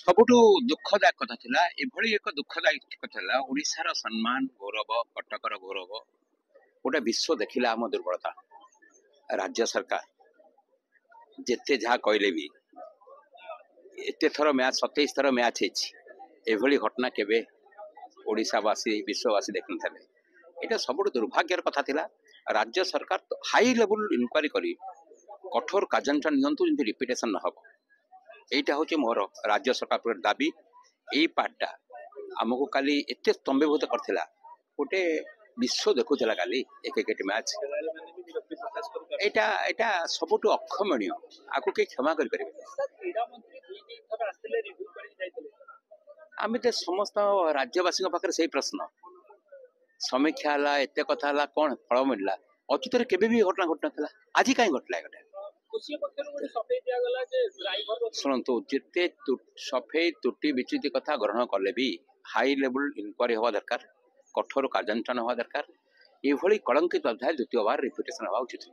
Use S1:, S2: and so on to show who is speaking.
S1: ସବୁଠୁ ଦୁଃଖଦାୟକ କଥା ଥିଲା, ଏଭଳି ଏକ ଦୁଃଖଦାୟକ କଥା ଥିଲା, ଓଡିଶାର ସମ୍ମାନ ଗୌରବ, କଟକର ଗୌରବ ଗୋଟେ ବିଶ୍ଵ ଦେଖିଲା ଆମ ଦୁର୍ବଳତା। ରାଜ୍ୟ ସରକାର ଯେତେ ଯାହା କହିଲେ ବି ଏତେ ଥର ମ୍ୟାଚ୍ 27 ଥର ମ୍ୟାଚ୍ ହେଇଛି, ଏଭଳି ଘଟଣା କେବେ ଓଡ଼ିଶାବାସୀ ବିଶ୍ୱବାସୀ ଦେଖିନଥିଲେ। ଏଇଟା ସବୁଠୁ ଦୁର୍ଭାଗ୍ୟର କଥା ଥିଲା। ରାଜ୍ୟ ସରକାର ହାଇ ଲେବୁଲ ଇନକ୍ୱାରି କରି କଠୋର କାର୍ଯ୍ୟାନୁଷ୍ଠାନ ନିଅନ୍ତୁ, ଯେମିତି ରିପିଟେସନ ନ ହେବ। এইটা হচ্ছে মোর রাজ্য সরকার দাবি। এই পার্টটা ଆମକୁ କାଲି ଏତେ ସ୍ତମ୍ଭୀଭୂତ କରିଥିଲା, ଗୋଟେ ବିଶ୍ୱ ଦେଖୁଥିଲା କାଲି ଏକ ଏକଟି ମ୍ୟାଚ୍। ଏଇଟା ଏଇଟା ସବୁଠୁ ଅକ୍ଷମଣୀୟ, ଆକୁ କେହି କ୍ଷମା କରିପାରିବେ। ଆମେ ତ ସମସ୍ତ ରାଜ୍ୟବାସୀଙ୍କ ପାଖରେ ସେଇ ପ୍ରଶ୍ନ, ସମୀକ୍ଷା ହେଲା, ଏତେ କଥା ହେଲା, କ'ଣ ଫଳ ମିଳିଲା? ଅତୀତରେ କେବେ ବି ଘଟଣା ଘଟିନଥିଲା, ଆଜି କାହିଁ ଘଟିଲା ଗୋଟେ? ଶୁଣନ୍ତୁ, ଯେତେ ସଫେଇ ତ୍ରୁଟି ବିଚ୍ୟୁତି କଥା ଗ୍ରହଣ କଲେ ବି ହାଇ ଲେବୁଲ ଇନକ୍ୱାରି ହେବା ଦରକାର, କଠୋର କାର୍ଯ୍ୟାନୁଷ୍ଠାନ ହେବା ଦରକାର। ଏଭଳି କଳଙ୍କିତ ଅଧ୍ୟାୟ ଦ୍ୱିତୀୟବାର ରିପିଟେସନ ହେବା ଉଚିତ।